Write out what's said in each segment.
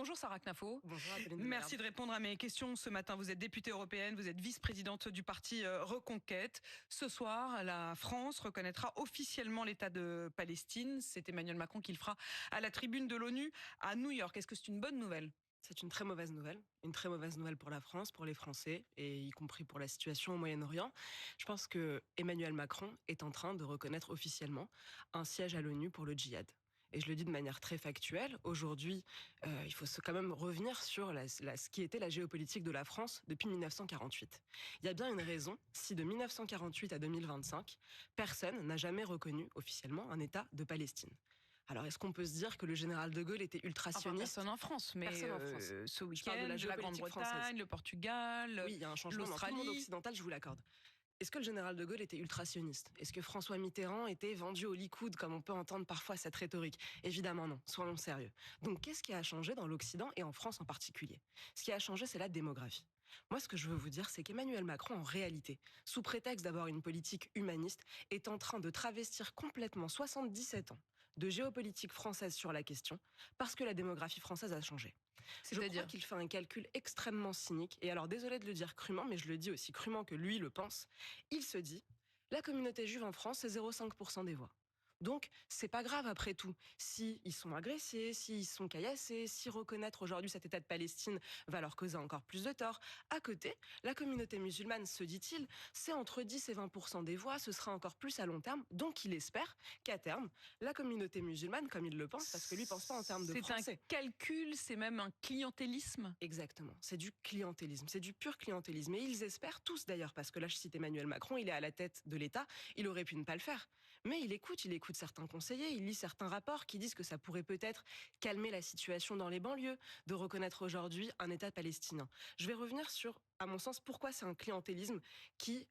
Bonjour Sarah Knafo. Bonjour Apolline Merci de répondre à mes questions ce matin. Vous êtes députée européenne, vous êtes vice-présidente du parti Reconquête. Ce soir, la France reconnaîtra officiellement l'État de Palestine. C'est Emmanuel Macron qui le fera à la tribune de l'ONU à New York. Est-ce que c'est une bonne nouvelle ? C'est une très mauvaise nouvelle pour la France, pour les Français, et y compris pour la situation au Moyen-Orient. Je pense que Emmanuel Macron est en train de reconnaître officiellement un siège à l'ONU pour le djihad. Et je le dis de manière très factuelle, aujourd'hui, il faut quand même revenir sur ce qui était la géopolitique de la France depuis 1948. Il y a bien une raison si de 1948 à 2025, personne n'a jamais reconnu officiellement un État de Palestine. Alors, est-ce qu'on peut se dire que le général de Gaulle était ultra-sioniste ? Personne en France, mais Personne en France. ce Je parle week-end, de la la géopolitique Grande-Bretagne, française. le Portugal, Oui, il y a un changement dans tout le monde l'Australie. occidental, je vous l'accorde. Est-ce que le général de Gaulle était ultra-sioniste ? Est-ce que François Mitterrand était vendu au Likoud, comme on peut entendre parfois cette rhétorique ? Évidemment non, soyons sérieux. Donc qu'est-ce qui a changé dans l'Occident et en France en particulier ? Ce qui a changé, c'est la démographie. Moi, ce que je veux vous dire, c'est qu'Emmanuel Macron, en réalité, sous prétexte d'avoir une politique humaniste, est en train de travestir complètement 77 ans de géopolitique française sur la question, parce que la démographie française a changé. Je crois qu'il fait un calcul extrêmement cynique, et alors désolé de le dire crûment, mais je le dis aussi crûment que lui le pense. Il se dit, la communauté juive en France, c'est 0,5% des voix. Donc, c'est pas grave après tout. Si ils sont agressés, s'ils sont caillassés, si reconnaître aujourd'hui cet État de Palestine va leur causer encore plus de tort. À côté, la communauté musulmane, se dit-il, c'est entre 10 et 20% des voix, ce sera encore plus à long terme. Donc, il espère qu'à terme, la communauté musulmane, comme il le pense, parce que lui pense pas en termes de français. C'est un calcul, c'est même un clientélisme. Exactement, c'est du clientélisme, c'est du pur clientélisme. Et ils espèrent tous d'ailleurs, parce que là je cite Emmanuel Macron, il est à la tête de l'État, il aurait pu ne pas le faire. Mais il écoute certains conseillers, il lit certains rapports qui disent que ça pourrait peut-être calmer la situation dans les banlieues, de reconnaître aujourd'hui un État palestinien. Je vais revenir sur, à mon sens, pourquoi c'est un clientélisme qui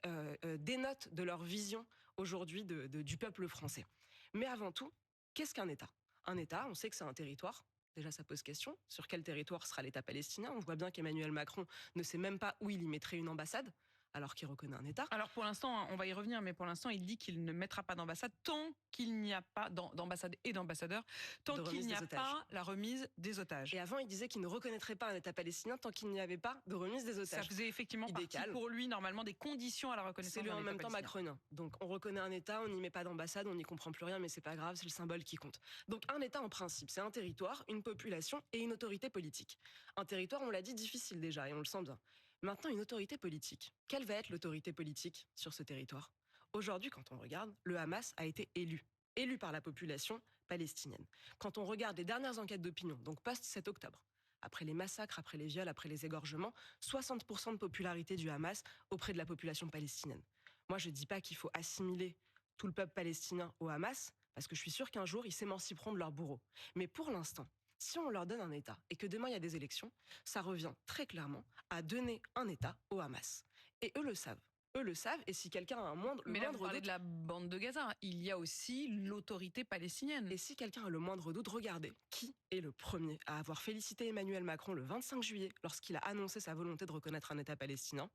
dénote de leur vision aujourd'hui du peuple français. Mais avant tout, qu'est-ce qu'un État ? Un État, on sait que c'est un territoire. Déjà, ça pose question. Sur quel territoire sera l'État palestinien ? On voit bien qu'Emmanuel Macron ne sait même pas où il y mettrait une ambassade, alors qu'il reconnaît un État. Alors pour l'instant, on va y revenir, mais pour l'instant, il dit qu'il ne mettra pas d'ambassade tant qu'il n'y a pas d'ambassade et d'ambassadeur, tant qu'il n'y a pas la remise des otages. Et avant, il disait qu'il ne reconnaîtrait pas un État palestinien tant qu'il n'y avait pas de remise des otages. Ça faisait effectivement partie pour lui, normalement, des conditions à la reconnaissance d'un État palestinien. C'est lui en même temps macronien. Donc on reconnaît un État, on n'y met pas d'ambassade, on n'y comprend plus rien, mais c'est pas grave, c'est le symbole qui compte. Donc un État, en principe, c'est un territoire, une population et une autorité politique. Un territoire, on l'a dit, difficile déjà, et on le sent bien. Maintenant, une autorité politique. Quelle va être l'autorité politique sur ce territoire ? Aujourd'hui, quand on regarde, le Hamas a été élu par la population palestinienne. Quand on regarde les dernières enquêtes d'opinion, donc post-7 octobre, après les massacres, après les viols, après les égorgements, 60% de popularité du Hamas auprès de la population palestinienne. Moi, je ne dis pas qu'il faut assimiler tout le peuple palestinien au Hamas, parce que je suis sûre qu'un jour, ils s'émanciperont de leur bourreau. Mais pour l'instant, si on leur donne un État et que demain il y a des élections, ça revient très clairement à donner un État au Hamas. Et eux le savent. Eux le savent, et si quelqu'un a un moindre Mais là, vous parlez doute, de la bande de Gaza, il y a aussi l'autorité palestinienne. Et si quelqu'un a le moindre doute, regardez qui est le premier à avoir félicité Emmanuel Macron le 25 juillet lorsqu'il a annoncé sa volonté de reconnaître un État palestinien ?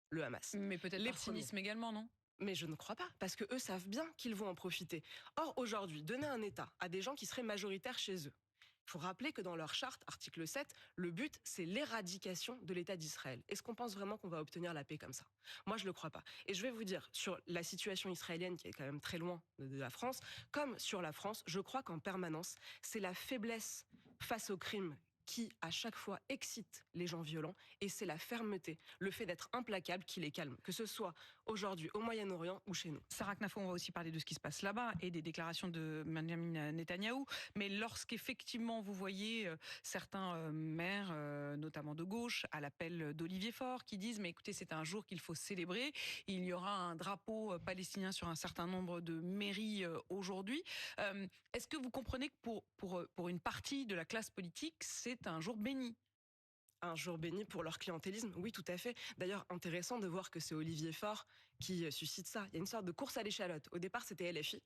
Le Hamas. Mais peut-être par cynisme également, non ? Mais je ne crois pas, parce que eux savent bien qu'ils vont en profiter. Or, aujourd'hui, donner un État à des gens qui seraient majoritaires chez eux, il faut rappeler que dans leur charte, article 7, le but, c'est l'éradication de l'État d'Israël. Est-ce qu'on pense vraiment qu'on va obtenir la paix comme ça ? Moi, je ne le crois pas. Et je vais vous dire, sur la situation israélienne, qui est quand même très loin de la France, comme sur la France, je crois qu'en permanence, c'est la faiblesse face au crime qui, à chaque fois, excite les gens violents, et c'est la fermeté, le fait d'être implacable qui les calme, que ce soit aujourd'hui au Moyen-Orient ou chez nous. Sarah Knafo, on va aussi parler de ce qui se passe là-bas et des déclarations de Benjamin Netanyahou, mais lorsqu'effectivement vous voyez certains maires, notamment de gauche, à l'appel d'Olivier Faure, qui disent « mais écoutez, c'est un jour qu'il faut célébrer, il y aura un drapeau palestinien sur un certain nombre de mairies aujourd'hui », est-ce que vous comprenez que pour une partie de la classe politique, c'est un jour béni ? Un jour béni pour leur clientélisme, oui, tout à fait. D'ailleurs, intéressant de voir que c'est Olivier Faure qui suscite ça. Il y a une sorte de course à l'échalote. Au départ, c'était LFI.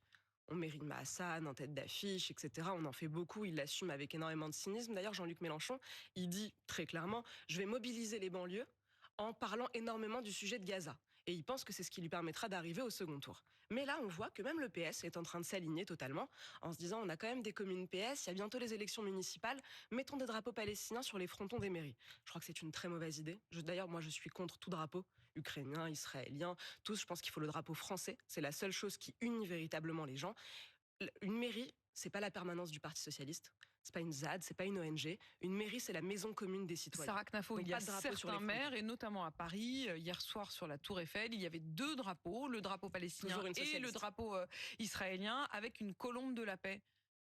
On met Rima Hassan en tête d'affiche, etc. On en fait beaucoup, il l'assume avec énormément de cynisme. D'ailleurs, Jean-Luc Mélenchon, il dit très clairement « Je vais mobiliser les banlieues en parlant énormément du sujet de Gaza ». Et il pense que c'est ce qui lui permettra d'arriver au second tour. Mais là, on voit que même le PS est en train de s'aligner totalement en se disant on a quand même des communes PS, il y a bientôt les élections municipales, mettons des drapeaux palestiniens sur les frontons des mairies. Je crois que c'est une très mauvaise idée. D'ailleurs, moi, je suis contre tout drapeau, ukrainien, israélien, tous. Je pense qu'il faut le drapeau français. C'est la seule chose qui unit véritablement les gens. Une mairie, c'est pas la permanence du Parti socialiste. C'est pas une ZAD, c'est pas une ONG. Une mairie, c'est la maison commune des citoyens. Sarah Knafo, Donc il y a pas de drapeau sur les certains frontons. maires, et notamment à Paris, hier soir sur la Tour Eiffel, il y avait deux drapeaux, le drapeau palestinien Toujours une et le socialiste. drapeau israélien, avec une colombe de la paix.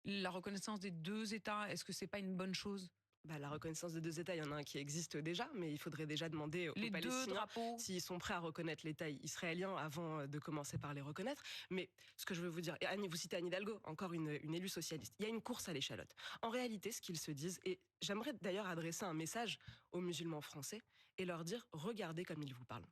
La reconnaissance des deux États, est-ce que c'est pas une bonne chose? Bah, la reconnaissance des deux États, il y en a un qui existe déjà, mais il faudrait déjà demander aux Les deux Palestiniens drapeaux. s'ils sont prêts à reconnaître l'État israélien avant de commencer par les reconnaître. Mais ce que je veux vous dire, et Annie, vous citez Anne Hidalgo, encore une élue socialiste, il y a une course à l'échalote. En réalité, ce qu'ils se disent, et j'aimerais d'ailleurs adresser un message aux musulmans français et leur dire, regardez comme ils vous parlent.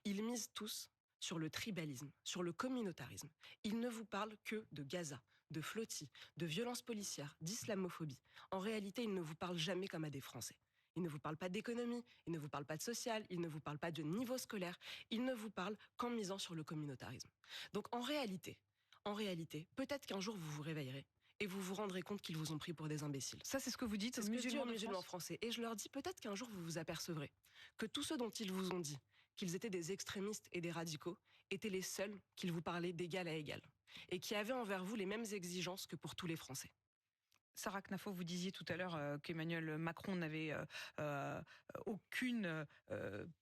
Ils misent tous sur le tribalisme, sur le communautarisme. Ils ne vous parlent que de Gaza, de flottis, de violences policières, d'islamophobie. En réalité, ils ne vous parlent jamais comme à des Français. Ils ne vous parlent pas d'économie, ils ne vous parlent pas de social, ils ne vous parlent pas de niveau scolaire, ils ne vous parlent qu'en misant sur le communautarisme. Donc en réalité, peut-être qu'un jour vous vous réveillerez et vous vous rendrez compte qu'ils vous ont pris pour des imbéciles. Ça, c'est ce que vous dites C'est aux ce que je dis aux musulmans de musulmans France? français. Et je leur dis peut-être qu'un jour vous vous apercevrez que tous ceux dont ils vous ont dit qu'ils étaient des extrémistes et des radicaux étaient les seuls qu'ils vous parlaient d'égal à égal et qui avaient envers vous les mêmes exigences que pour tous les Français. Sarah Knafo, vous disiez tout à l'heure qu'Emmanuel Macron n'avait euh, aucune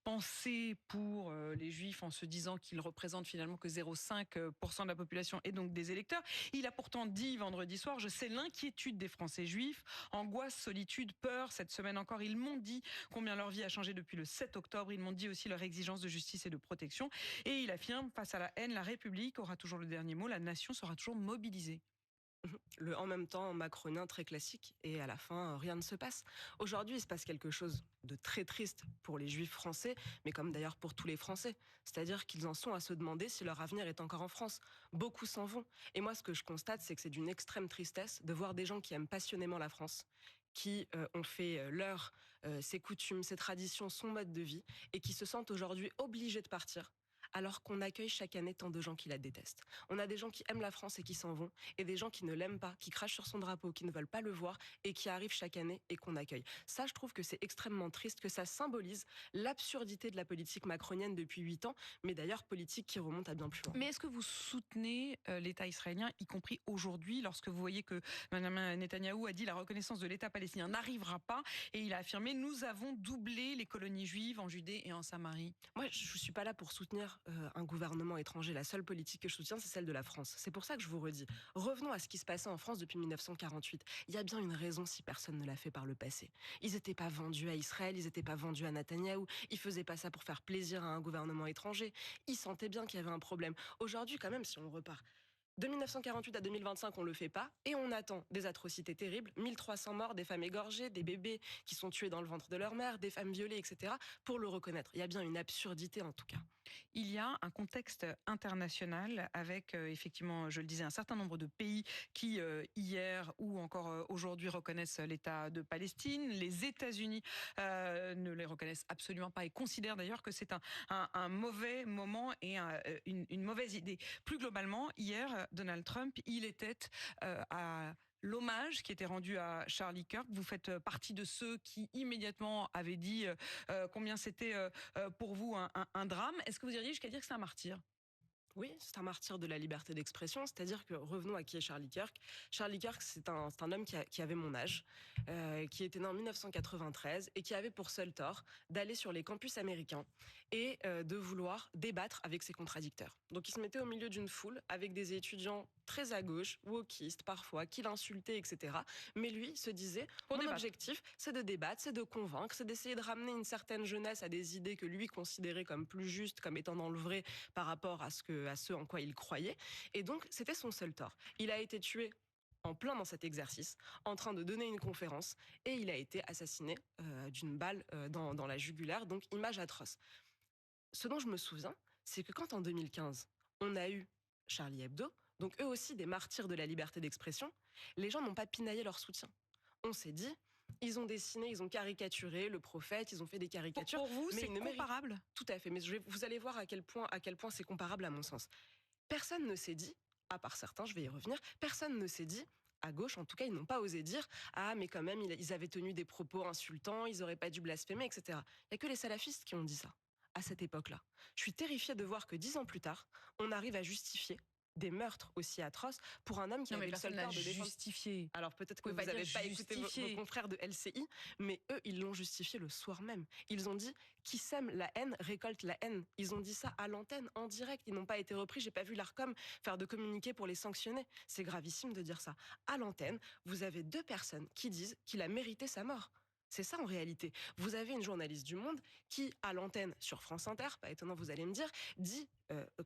pensée pour les Juifs en se disant qu'il représente finalement que 0,5% de la population et donc des électeurs. Il a pourtant dit vendredi soir, je sais l'inquiétude des Français juifs, angoisse, solitude, peur. Cette semaine encore, ils m'ont dit combien leur vie a changé depuis le 7 octobre. Ils m'ont dit aussi leur exigence de justice et de protection. Et il affirme, face à la haine, la République aura toujours le dernier mot, la nation sera toujours mobilisée. Le en même temps macronien très classique et à la fin rien ne se passe. Aujourd'hui il se passe quelque chose de très triste pour les juifs français, mais comme d'ailleurs pour tous les Français. C'est-à-dire qu'ils en sont à se demander si leur avenir est encore en France. Beaucoup s'en vont. Et moi ce que je constate c'est que c'est d'une extrême tristesse de voir des gens qui aiment passionnément la France, qui ont fait ses coutumes, ses traditions, son mode de vie, et qui se sentent aujourd'hui obligés de partir alors qu'on accueille chaque année tant de gens qui la détestent. On a des gens qui aiment la France et qui s'en vont, et des gens qui ne l'aiment pas, qui crachent sur son drapeau, qui ne veulent pas le voir, et qui arrivent chaque année et qu'on accueille. Ça, je trouve que c'est extrêmement triste, que ça symbolise l'absurdité de la politique macronienne depuis 8 ans, mais d'ailleurs politique qui remonte à bien plus loin. Mais est-ce que vous soutenez l'État israélien, y compris aujourd'hui, lorsque vous voyez que Benjamin Netanyahou a dit la reconnaissance de l'État palestinien n'arrivera pas, et il a affirmé nous avons doublé les colonies juives en Judée et en Samarie? Moi, je ne suis pas là pour soutenir un gouvernement étranger. La seule politique que je soutiens, c'est celle de la France. C'est pour ça que je vous redis. Revenons à ce qui se passait en France depuis 1948. Il y a bien une raison si personne ne l'a fait par le passé. Ils n'étaient pas vendus à Israël, ils n'étaient pas vendus à Netanyahou. Ils faisaient pas ça pour faire plaisir à un gouvernement étranger. Ils sentaient bien qu'il y avait un problème. Aujourd'hui, quand même, si on repart de 1948 à 2025, on le fait pas et on attend des atrocités terribles, 1300 morts, des femmes égorgées, des bébés qui sont tués dans le ventre de leur mère, des femmes violées, etc. pour le reconnaître. Il y a bien une absurdité en tout cas. Il y a un contexte international avec effectivement, je le disais, un certain nombre de pays qui hier ou encore aujourd'hui reconnaissent l'État de Palestine. Les États-Unis ne les reconnaissent absolument pas et considèrent d'ailleurs que c'est un mauvais moment et une mauvaise idée. Plus globalement, hier, Donald Trump, il était à l'hommage qui était rendu à Charlie Kirk. Vous faites partie de ceux qui immédiatement avaient dit combien c'était pour vous un drame. Est-ce que vous iriez jusqu'à dire que c'est un martyr? Oui, c'est un martyr de la liberté d'expression, c'est-à-dire que revenons à qui est Charlie Kirk. Charlie Kirk, c'est un homme qui avait mon âge, qui était né en 1993 et qui avait pour seul tort d'aller sur les campus américains et de vouloir débattre avec ses contradicteurs. Donc il se mettait au milieu d'une foule avec des étudiants très à gauche, wokistes parfois, qui l'insultaient, etc. Mais lui se disait, Pour mon débattre. objectif, c'est de débattre, c'est de convaincre, c'est d'essayer de ramener une certaine jeunesse à des idées que lui considérait comme plus justes, comme étant dans le vrai par rapport à ce en quoi il croyait. Et donc, c'était son seul tort. Il a été tué en plein dans cet exercice, en train de donner une conférence, et il a été assassiné d'une balle dans la jugulaire, donc image atroce. Ce dont je me souviens, c'est que quand en 2015, on a eu Charlie Hebdo, donc eux aussi des martyrs de la liberté d'expression, les gens n'ont pas pinaillé leur soutien. On s'est dit, Ils ont dessiné, ils ont caricaturé le prophète, ils ont fait des caricatures. Pour vous, mais c'est ils ne méritent comparable? tout à fait. Mais vous allez voir à quel point c'est comparable à mon sens. Personne ne s'est dit, à part certains, je vais y revenir, personne ne s'est dit, à gauche en tout cas, ils n'ont pas osé dire ah mais quand même ils avaient tenu des propos insultants, ils auraient pas dû blasphémer, etc. Il y a que les salafistes qui ont dit ça à cette époque-là. Je suis terrifiée de voir que 10 ans plus tard, on arrive à justifier des meurtres aussi atroces pour un homme qui Non, mais avait le personne seul n'a tort de défendre. justifié. Alors peut-être Vous que pouvez vous pas dire n'avez pas écouté vos justifié. confrères de LCI, mais eux, ils l'ont justifié le soir même. Ils ont dit qui sème la haine récolte la haine. Ils ont dit ça à l'antenne, en direct. Ils n'ont pas été repris. J'ai pas vu l'Arcom faire de communiqué pour les sanctionner. C'est gravissime de dire ça. À l'antenne, vous avez deux personnes qui disent qu'il a mérité sa mort. C'est ça en réalité. Vous avez une journaliste du Monde qui, à l'antenne sur France Inter, pas étonnant vous allez me dire, dit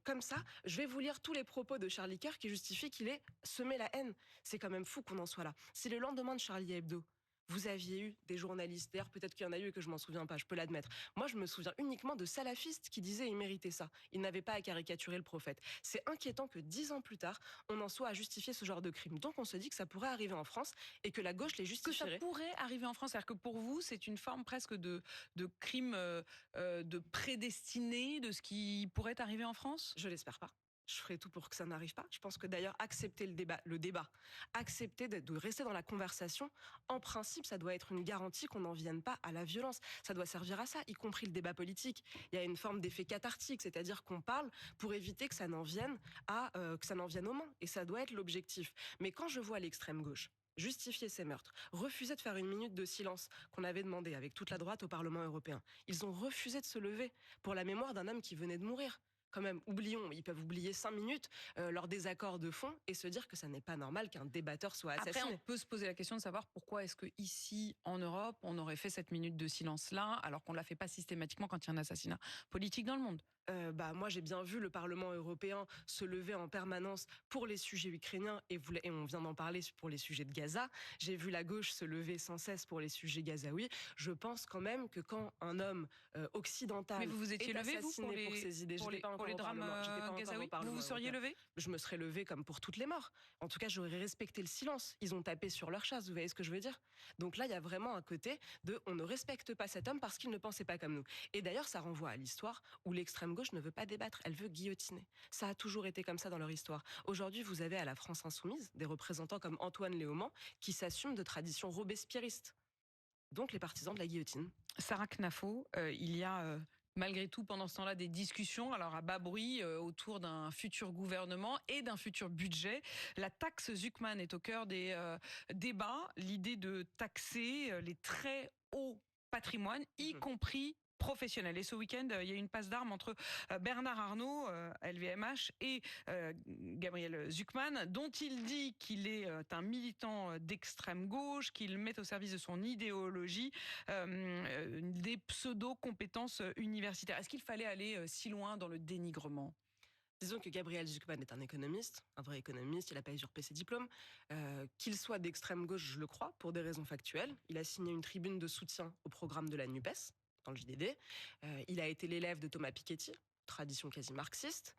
comme ça, je vais vous lire tous les propos de Charlie Kirk qui justifient qu'il ait semé la haine. C'est quand même fou qu'on en soit là. Si le lendemain de Charlie Hebdo, vous aviez eu des journalistes, d'ailleurs peut-être qu'il y en a eu et que je m'en souviens pas, je peux l'admettre. Moi je me souviens uniquement de salafistes qui disaient il méritait ça. Ils n'avaient pas à caricaturer le prophète. C'est inquiétant que 10 ans plus tard, on en soit à justifier ce genre de crime. Donc on se dit que ça pourrait arriver en France et que la gauche les Que ça justifierait. pourrait arriver en France, c'est-à-dire que pour vous, c'est une forme presque de crime de prédestiné de ce qui pourrait arriver en France? Je l'espère pas. Je ferai tout pour que ça n'arrive pas. Je pense que d'ailleurs, accepter le débat, accepter de rester dans la conversation, en principe, ça doit être une garantie qu'on n'en vienne pas à la violence. Ça doit servir à ça, y compris le débat politique. Il y a une forme d'effet cathartique, c'est-à-dire qu'on parle pour éviter que ça n'en vienne que ça n'en vienne aux mains. Et ça doit être l'objectif. Mais quand je vois l'extrême gauche justifier ces meurtres, refuser de faire une minute de silence qu'on avait demandé avec toute la droite au Parlement européen, ils ont refusé de se lever pour la mémoire d'un homme qui venait de mourir. Quand même, oublions, ils peuvent oublier 5 minutes leur désaccord de fond et se dire que ça n'est pas normal qu'un débatteur soit Après, on assassiné. peut se poser la question de savoir pourquoi est-ce que ici, en Europe, on aurait fait cette minute de silence-là, alors qu'on ne la fait pas systématiquement quand il y a un assassinat politique dans le monde. Moi, j'ai bien vu le Parlement européen se lever en permanence pour les sujets ukrainiens et on vient d'en parler pour les sujets de Gaza. J'ai vu la gauche se lever sans cesse pour les sujets gazaouis. Je pense quand même que quand un homme Mais occidental vous vous est étiez levé, vous, assassiné pour ses idées, j'étais pas pour encore les au drames Parlement, j'étais pas encore au gazaouis? Vous Parlement vous seriez européen. levé? Je me serais levé comme pour toutes les morts. En tout cas, j'aurais respecté le silence. Ils ont tapé sur leur chasse, vous voyez ce que je veux dire? Donc là, il y a vraiment un côté de on ne respecte pas cet homme parce qu'il ne pensait pas comme nous. Et d'ailleurs, ça renvoie à l'histoire où l'extrême gauche ne veut pas débattre, elle veut guillotiner. Ça a toujours été comme ça dans leur histoire. Aujourd'hui, vous avez à la France insoumise des représentants comme Antoine Léaumont qui s'assument de traditions robespierristes. Donc les partisans de la guillotine. Sarah Knafo, il y a malgré tout pendant ce temps-là des discussions, alors à bas bruit, autour d'un futur gouvernement et d'un futur budget. La taxe Zuckman est au cœur des débats, l'idée de taxer les très hauts patrimoines, y compris professionnels. Et ce week-end, il y a eu une passe d'armes entre Bernard Arnault, LVMH, et Gabriel Zuckman, dont il dit qu'il est un militant d'extrême gauche, qu'il met au service de son idéologie des pseudo-compétences universitaires. Est-ce qu'il fallait aller si loin dans le dénigrement? Disons que Gabriel Zucman est un économiste, un vrai économiste, il n'a pas usurpé ses diplômes. Qu'il soit d'extrême gauche, je le crois, pour des raisons factuelles. Il a signé une tribune de soutien au programme de la NUPES, dans le JDD. Il a été l'élève de Thomas Piketty, tradition quasi marxiste.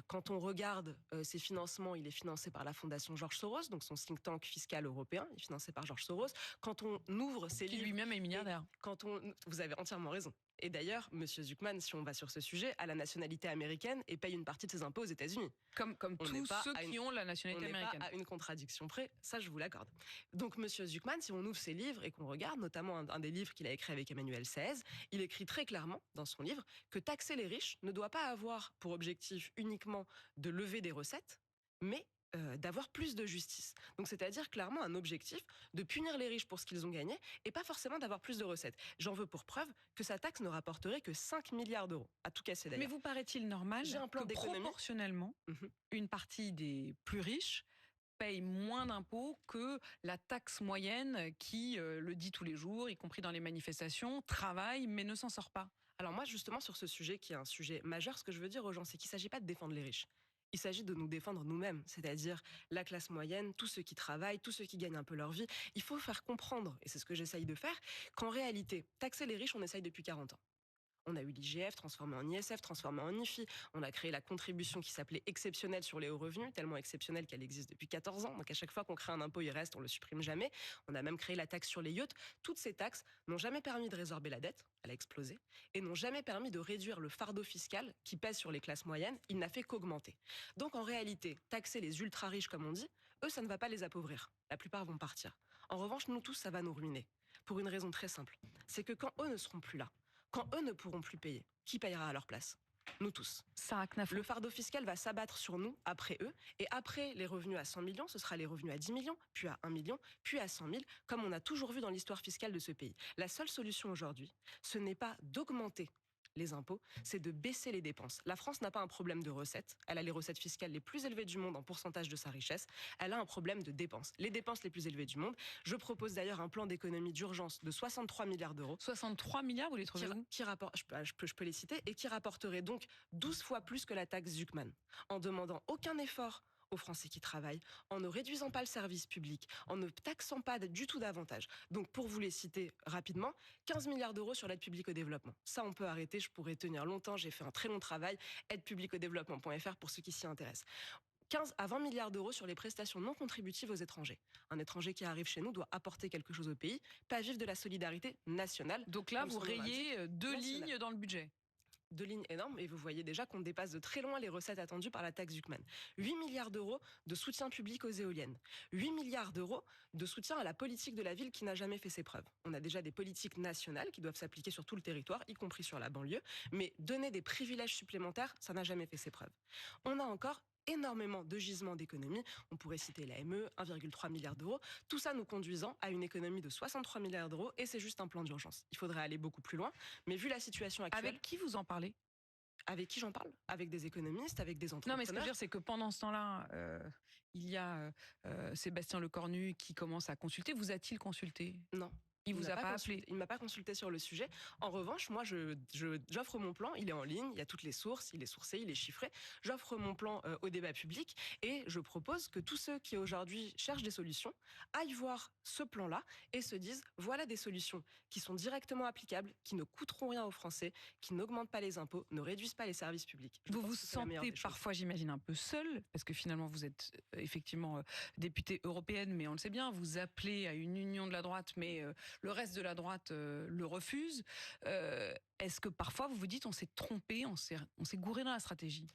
Quand on regarde ses financements, il est financé par la fondation George Soros, donc son think tank fiscal européen, il est financé par George Soros. Quand on ouvre ses Qui livres... lui-même est milliardaire. Vous avez entièrement raison. Et d'ailleurs, Monsieur Zuckman, si on va sur ce sujet, a la nationalité américaine et paye une partie de ses impôts aux États-Unis. Comme On n'est tous pas ceux à qui ont la On nationalité n'est pas américaine. à une contradiction près, ça je vous l'accorde. Donc Monsieur Zuckman, si on ouvre ses livres et qu'on regarde, notamment un des livres qu'il a écrit avec Emmanuel XVI, il écrit très clairement dans son livre que taxer les riches ne doit pas avoir pour objectif uniquement de lever des recettes, mais d'avoir plus de justice. Donc c'est-à-dire clairement un objectif de punir les riches pour ce qu'ils ont gagné et pas forcément d'avoir plus de recettes. J'en veux pour preuve que sa taxe ne rapporterait que 5 milliards d'euros, à tout casser Mais d'ailleurs. vous paraît-il normal J'ai un plan que d'économie. proportionnellement, une partie des plus riches paye moins d'impôts que la taxe moyenne qui le dit tous les jours, y compris dans les manifestations, travaille mais ne s'en sort pas? Alors moi, justement, sur ce sujet qui est un sujet majeur, ce que je veux dire aux gens, c'est qu'il ne s'agit pas de défendre les riches. Il s'agit de nous défendre nous-mêmes, c'est-à-dire la classe moyenne, tous ceux qui travaillent, tous ceux qui gagnent un peu leur vie. Il faut faire comprendre, et c'est ce que j'essaye de faire, qu'en réalité, taxer les riches, on essaye depuis 40 ans. On a eu l'IGF transformé en ISF, transformé en IFI. On a créé la contribution qui s'appelait exceptionnelle sur les hauts revenus, tellement exceptionnelle qu'elle existe depuis 14 ans. Donc à chaque fois qu'on crée un impôt, il reste, on le supprime jamais. On a même créé la taxe sur les yachts. Toutes ces taxes n'ont jamais permis de résorber la dette, elle a explosé, et n'ont jamais permis de réduire le fardeau fiscal qui pèse sur les classes moyennes. Il n'a fait qu'augmenter. Donc en réalité, taxer les ultra riches, comme on dit, eux, ça ne va pas les appauvrir. La plupart vont partir. En revanche, nous tous, ça va nous ruiner. Pour une raison très simple. C'est que quand eux ne seront plus là, quand eux ne pourront plus payer, qui payera à leur place? Nous tous. Sarah Knafou. Le fardeau fiscal va s'abattre sur nous après eux, et après les revenus à 100 millions, ce sera les revenus à 10 millions, puis à 1 million, puis à 100 000, comme on a toujours vu dans l'histoire fiscale de ce pays. La seule solution aujourd'hui, ce n'est pas d'augmenter les impôts, c'est de baisser les dépenses. La France n'a pas un problème de recettes, elle a les recettes fiscales les plus élevées du monde en pourcentage de sa richesse, elle a un problème de dépenses, les dépenses les plus élevées du monde. Je propose d'ailleurs un plan d'économie d'urgence de 63 milliards d'euros. 63 milliards, vous les trouvez où? Je peux les citer, et qui rapporterait donc 12 fois plus que la taxe Zuckman, en demandant aucun effort aux Français qui travaillent, en ne réduisant pas le service public, en ne taxant pas du tout davantage. Donc pour vous les citer rapidement, 15 milliards d'euros sur l'aide publique au développement. Ça, on peut arrêter, je pourrais tenir longtemps, j'ai fait un très long travail, aidepubliqueaudéveloppement.fr pour ceux qui s'y intéressent. 15 à 20 milliards d'euros sur les prestations non contributives aux étrangers. Un étranger qui arrive chez nous doit apporter quelque chose au pays, pas vivre de la solidarité nationale. Donc là, vous rayez 2 lignes dans le budget. 2 lignes énormes, et vous voyez déjà qu'on dépasse de très loin les recettes attendues par la taxe Zuckman. 8 milliards d'euros de soutien public aux éoliennes. 8 milliards d'euros de soutien à la politique de la ville qui n'a jamais fait ses preuves. On a déjà des politiques nationales qui doivent s'appliquer sur tout le territoire, y compris sur la banlieue, mais donner des privilèges supplémentaires, ça n'a jamais fait ses preuves. On a encore énormément de gisements d'économie. On pourrait citer l'AME, 1,3 milliard d'euros. Tout ça nous conduisant à une économie de 63 milliards d'euros, et c'est juste un plan d'urgence. Il faudrait aller beaucoup plus loin, mais vu la situation actuelle... Avec qui vous en parlez? Avec qui j'en parle? Avec des économistes, avec des entrepreneurs. Non, mais ce que je veux dire, c'est que pendant ce temps-là, il y a Sébastien Lecornu qui commence à consulter. Vous a-t-il consulté? Non. Il vous a pas appelé? Il m'a pas consulté sur le sujet. En revanche, moi, j'offre mon plan. Il est en ligne. Il y a toutes les sources. Il est sourcé. Il est chiffré. J'offre mon plan au débat public, et je propose que tous ceux qui aujourd'hui cherchent des solutions aillent voir ce plan-là et se disent voilà des solutions qui sont directement applicables, qui ne coûteront rien aux Français, qui n'augmentent pas les impôts, ne réduisent pas les services publics. Vous vous sentez parfois, j'imagine, un peu seul, parce que finalement vous êtes effectivement députée européenne, mais on le sait bien, vous appelez à une union de la droite, mais le reste de la droite le refuse. Est-ce que parfois vous vous dites on s'est trompé, on s'est gouré dans la stratégie?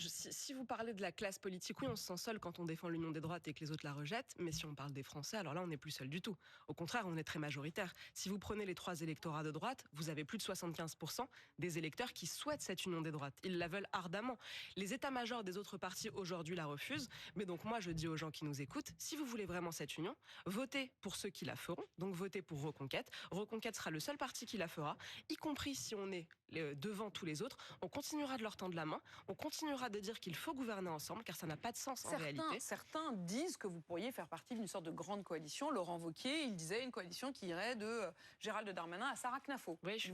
Si vous parlez de la classe politique, oui, on se sent seul quand on défend l'union des droites et que les autres la rejettent, mais si on parle des Français, alors là on n'est plus seul du tout. Au contraire, on est très majoritaire. Si vous prenez les 3 électorats de droite, vous avez plus de 75% des électeurs qui souhaitent cette union des droites. Ils la veulent ardemment. Les états-majors des autres partis aujourd'hui la refusent, mais donc moi je dis aux gens qui nous écoutent, si vous voulez vraiment cette union, votez pour ceux qui la feront, donc votez pour Reconquête. Reconquête sera le seul parti qui la fera, y compris si on est devant tous les autres. On continuera de leur tendre la main, on continuera de dire qu'il faut gouverner ensemble, car ça n'a pas de sens en réalité. Certains disent que vous pourriez faire partie d'une sorte de grande coalition. Laurent Wauquiez, il disait une coalition qui irait de Gérald Darmanin à Sarah Knafo. Oui, je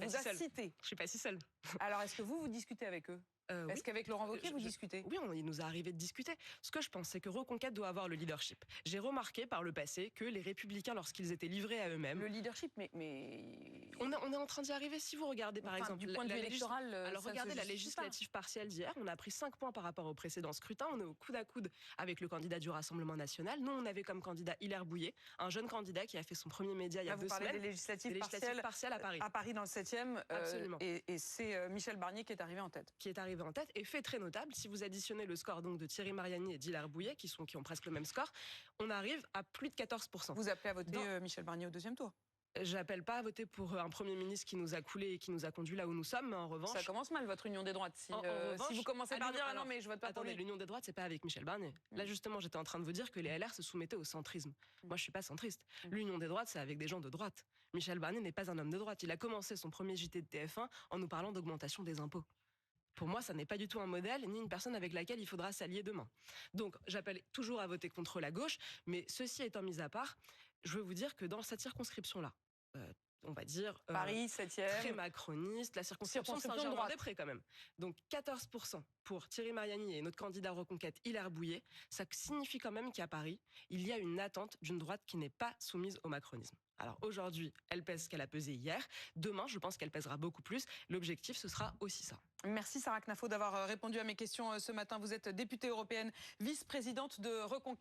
suis pas si seule. Alors, est-ce que vous discutez avec eux? Est-ce qu'avec Laurent Wauquiez, vous discutez? Oui, il nous a arrivé de discuter. Ce que je pense, c'est que Reconquête doit avoir le leadership. J'ai remarqué par le passé que les Républicains, lorsqu'ils étaient livrés à eux-mêmes... Le leadership, mais... On est en train d'y arriver. Si vous regardez, par exemple... Du point de vue électoral, alors, regardez la législative partielle d'hier. On a pris 5 points par rapport au précédent scrutin. On est au coude à coude avec le candidat du Rassemblement national. Nous, on avait comme candidat Hilaire Bouillet, un jeune candidat qui a fait son premier média il y a 2 semaines. Vous parlez des législatives partielles à Paris. À Paris, dans le 7e. Absolument. Et c'est Michel Barnier qui est arrivé en tête. Et fait très notable, si vous additionnez le score donc de Thierry Mariani et d'Hilaire Bouillet, qui ont presque le même score, on arrive à plus de 14%. Vous appelez à voter Michel Barnier au 2e tour? J'appelle pas à voter pour un Premier ministre qui nous a coulé et qui nous a conduit là où nous sommes, mais en revanche... Ça commence mal, votre union des droites. Si vous commencez par dire, non, mais je vote pas pour lui. L'union des droites, c'est pas avec Michel Barnier. Là, justement, j'étais en train de vous dire que les LR se soumettaient au centrisme. Moi, je suis pas centriste. L'union des droites, c'est avec des gens de droite. Michel Barnier n'est pas un homme de droite. Il a commencé son premier JT de TF1 en nous parlant d'augmentation des impôts. Pour moi, ça n'est pas du tout un modèle, ni une personne avec laquelle il faudra s'allier demain. Donc, j'appelle toujours à voter contre la gauche, mais ceci étant mis à part, je veux vous dire que dans cette circonscription-là, on va dire... Paris, 7e. Très macroniste, la circonscription de Saint-Germain-des-Prés quand même. Donc 14% pour Thierry Mariani et notre candidat Reconquête Hilaire Bouillet, ça signifie quand même qu'à Paris, il y a une attente d'une droite qui n'est pas soumise au macronisme. Alors aujourd'hui, elle pèse ce qu'elle a pesé hier. Demain, je pense qu'elle pèsera beaucoup plus. L'objectif, ce sera aussi ça. Merci Sarah Knafo d'avoir répondu à mes questions ce matin. Vous êtes députée européenne, vice-présidente de Reconquête.